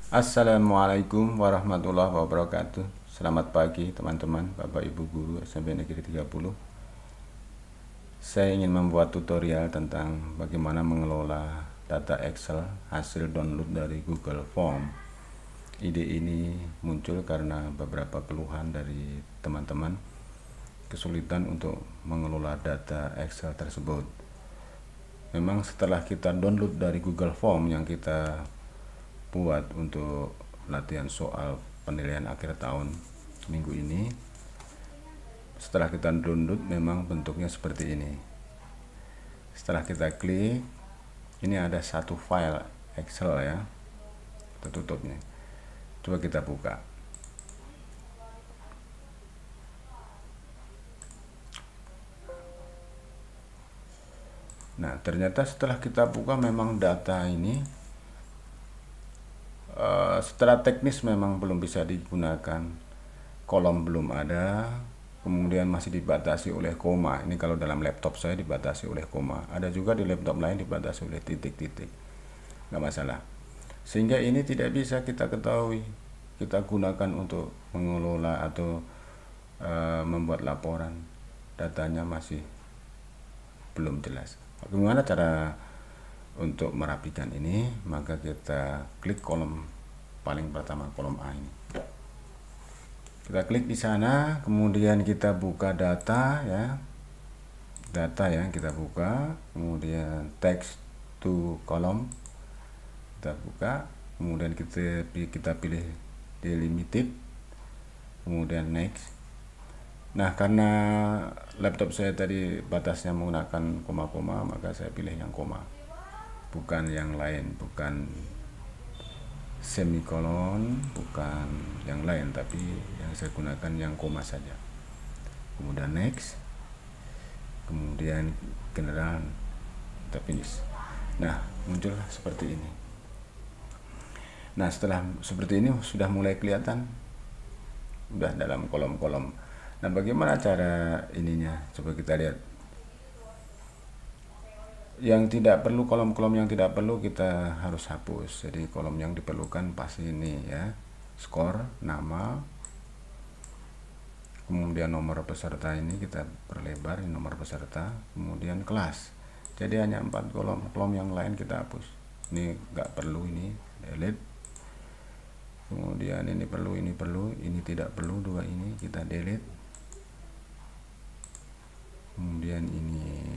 Assalamualaikum warahmatullahi wabarakatuh. Selamat pagi teman-teman, Bapak Ibu Guru SMP Negeri 30. Saya ingin membuat tutorial tentang bagaimana mengelola data Excel hasil download dari Google Form. Ide ini muncul karena beberapa keluhan dari teman-teman kesulitan untuk mengelola data Excel tersebut. Memang setelah kita download dari Google Form yang kita buat untuk latihan soal penilaian akhir tahun minggu ini, setelah kita download memang bentuknya seperti ini. Setelah kita klik, ini ada satu file Excel ya, kita tutupnya. Coba kita buka. Nah, ternyata setelah kita buka memang data ini secara teknis memang belum bisa digunakan. Kolom belum ada, kemudian masih dibatasi oleh koma. Ini kalau dalam laptop saya dibatasi oleh koma. Ada juga di laptop lain dibatasi oleh titik-titik. Nggak masalah. Sehingga ini tidak bisa kita ketahui, kita gunakan untuk mengelola atau membuat laporan. Datanya masih belum jelas. Bagaimana cara untuk merapikan ini? Maka kita klik kolom paling pertama, kolom A ini. Kita klik di sana, kemudian kita buka data ya. Data ya, kita buka, kemudian text to column. Kita buka, kemudian kita pilih delimited, kemudian next. Nah, karena laptop saya tadi batasnya menggunakan koma-koma, maka saya pilih yang koma, bukan yang lain, bukan semikolon, bukan yang lain, tapi yang saya gunakan yang koma saja. Kemudian next, kemudian general, kita finish. Nah, muncullah seperti ini. Nah, setelah seperti ini sudah mulai kelihatan, sudah dalam kolom-kolom. Nah, bagaimana cara ininya? Coba kita lihat. Yang tidak perlu, kolom-kolom yang tidak perlu kita harus hapus. Jadi kolom yang diperlukan pasti ini ya. Skor, nama, kemudian nomor peserta, ini kita perlebar, ini nomor peserta, kemudian kelas. Jadi hanya 4 kolom. Kolom yang lain kita hapus. Ini nggak perlu, ini delete. Kemudian ini perlu, ini tidak perlu, dua ini kita delete. Kemudian ini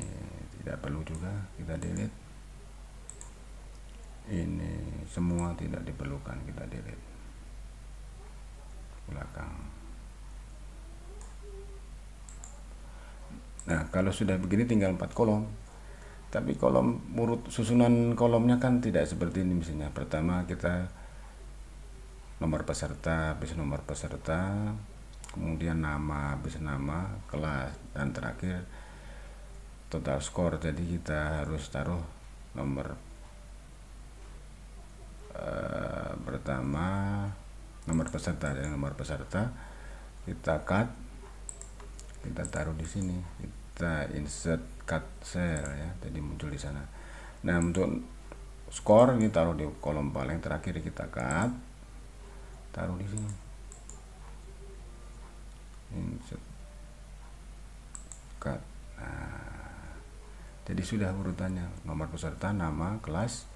tidak perlu juga, kita delete. Ini semua tidak diperlukan, kita delete. Belakang. Nah, kalau sudah begini tinggal 4 kolom. Tapi kolom urut susunan kolomnya kan tidak seperti ini. Misalnya pertama kita nomor peserta, habis nomor peserta, kemudian nama, habis nama, kelas, dan terakhir total skor. Jadi kita harus taruh nomor pertama, nomor peserta, dan nomor peserta kita cut, kita taruh di sini, kita insert cut cell ya, jadi muncul di sana. Nah, untuk skor ini taruh di kolom paling terakhir, kita cut, taruh di sini, insert cut. Nah, jadi sudah urutannya, nomor peserta, nama, kelas,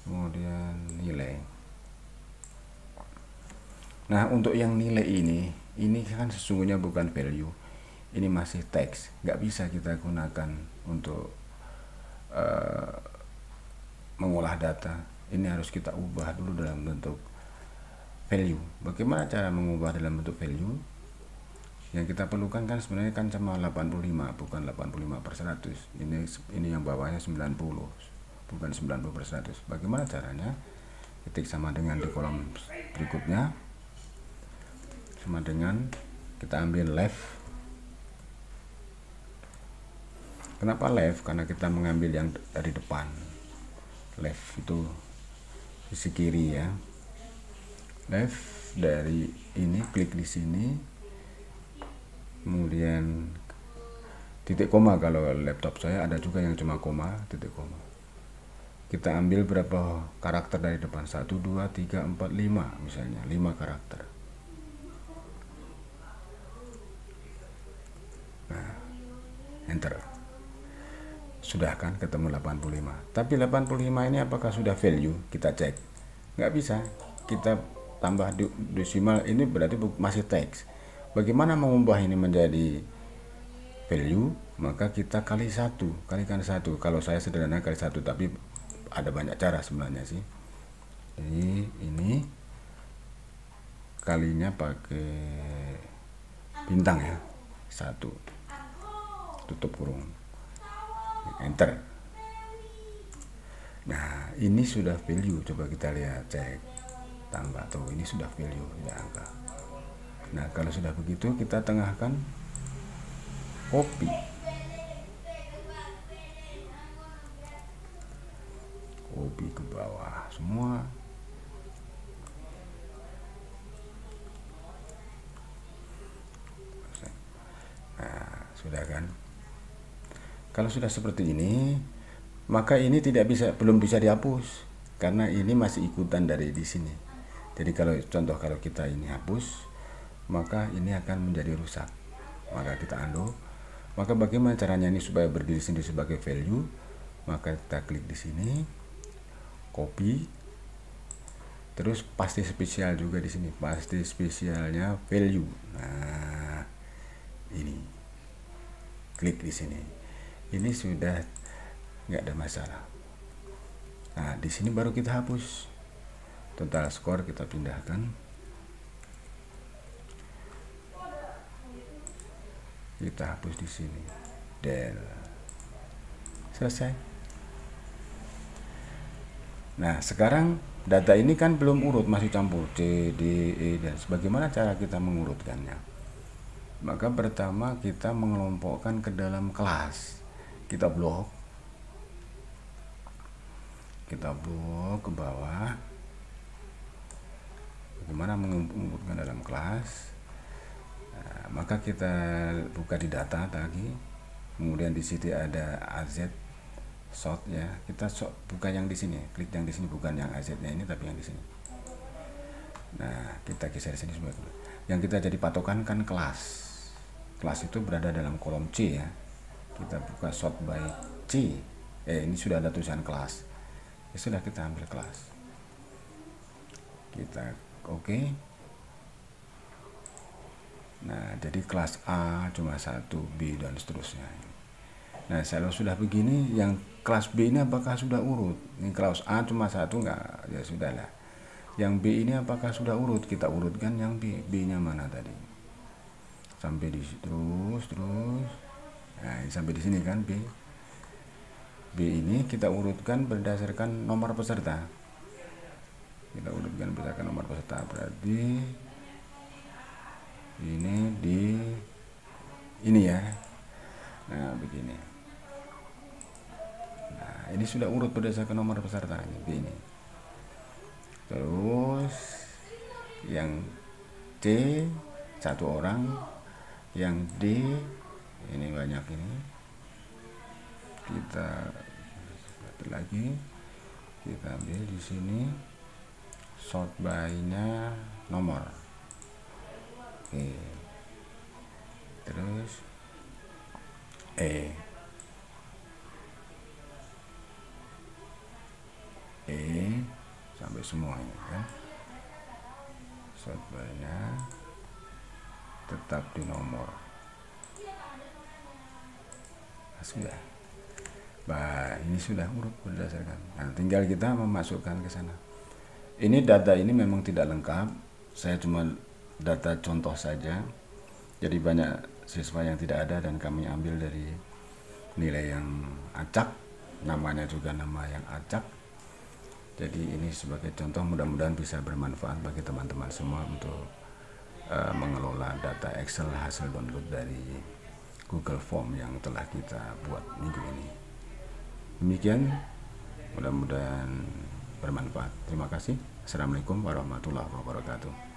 kemudian nilai. Nah, untuk yang nilai ini kan sesungguhnya bukan value, ini masih teks, nggak bisa kita gunakan untuk mengolah data. Ini harus kita ubah dulu dalam bentuk value. Bagaimana cara mengubah dalam bentuk value? Yang kita perlukan kan sebenarnya kan cuma 85, bukan 85/100. Ini yang bawahnya 90, bukan 90/100. Bagaimana caranya? Ketik sama dengan di kolom berikutnya, sama dengan kita ambil left. Kenapa left? Karena kita mengambil yang dari depan. Left itu sisi kiri ya. Left dari ini, klik di sini, kemudian titik koma. Kalau laptop saya ada juga yang cuma koma, titik koma. Kita ambil berapa karakter dari depan, 1, 2, 3, 4, 5 misalnya, 5 karakter. Nah, enter. Sudah kan ketemu 85. Tapi 85 ini apakah sudah value? Kita cek. Nggak bisa. Kita tambah desimal, ini berarti masih teks. Bagaimana mengubah ini menjadi value? Maka kita kalikan 1. Kalau saya sederhana kali 1, tapi ada banyak cara sebenarnya sih. Jadi ini kalinya pakai bintang ya, 1, tutup kurung, enter. Nah, ini sudah value. Coba kita lihat, cek, tambah tuh, ini sudah value ya, angka. Nah, kalau sudah begitu kita tengahkan, copy ke bawah semua. Nah, sudah kan? Kalau sudah seperti ini, maka ini belum bisa dihapus karena ini masih ikutan dari di sini. Jadi kalau kita ini hapus, maka ini akan menjadi rusak. Maka kita undo. Maka bagaimana caranya ini supaya berdiri sendiri sebagai value? Maka kita klik di sini, copy, terus pasti spesial juga di sini, pasti spesialnya value. Nah, ini klik di sini, ini sudah nggak ada masalah. Nah, di sini baru kita hapus. Total score kita pindahkan, kita hapus di sini, del, selesai. Nah, sekarang data ini kan belum urut, masih campur C, D, E, dan bagaimana cara kita mengurutkannya? Maka pertama kita mengelompokkan ke dalam kelas. Kita blok ke bawah. Bagaimana mengurutkan dalam kelas? Nah, maka kita buka di data lagi, kemudian di situ ada AZ sort ya, kita bukan yang di sini, klik yang di sini, bukan yang AZ-nya ini tapi yang di sini. Nah, kita geser di sini semua. Yang kita jadi patokan kan kelas. Kelas itu berada dalam kolom C ya. Kita buka sort by C. Ini sudah ada tulisan kelas. Ya sudah, kita ambil kelas. Kita oke. Nah, jadi kelas A cuma 1, B dan seterusnya. Nah, kalau sudah begini, yang kelas B ini apakah sudah urut? Ini kelas A cuma 1 enggak? Ya sudahlah. Yang B ini apakah sudah urut? Kita urutkan yang B. B-nya mana tadi? Sampai di situ terus. Nah, sampai di sini kan B. B ini kita urutkan berdasarkan nomor peserta. Kita urutkan berdasarkan nomor peserta. Berarti ini ya. Nah, begini. Nah, ini sudah urut berdasarkan nomor peserta ini, B ini. Terus yang C 1 orang, yang D ini banyak ini. Kita lagi, kita ambil di sini sort by-nya nomor. Oke. Terus E sampai semuanya kan. Sort by-nya tetap di nomor. Nah, sudah. Nah, ini sudah urut berdasarkan. Nah, tinggal kita memasukkan ke sana. Ini data ini memang tidak lengkap. Saya cuma data contoh saja. Jadi banyak siswa yang tidak ada dan kami ambil dari nilai yang acak. Namanya juga nama yang acak. Jadi ini sebagai contoh, mudah-mudahan bisa bermanfaat bagi teman-teman semua untuk mengelola data Excel hasil download dari Google Form yang telah kita buat minggu ini. Demikian, mudah-mudahan bermanfaat. Terima kasih. Assalamualaikum warahmatullahi wabarakatuh.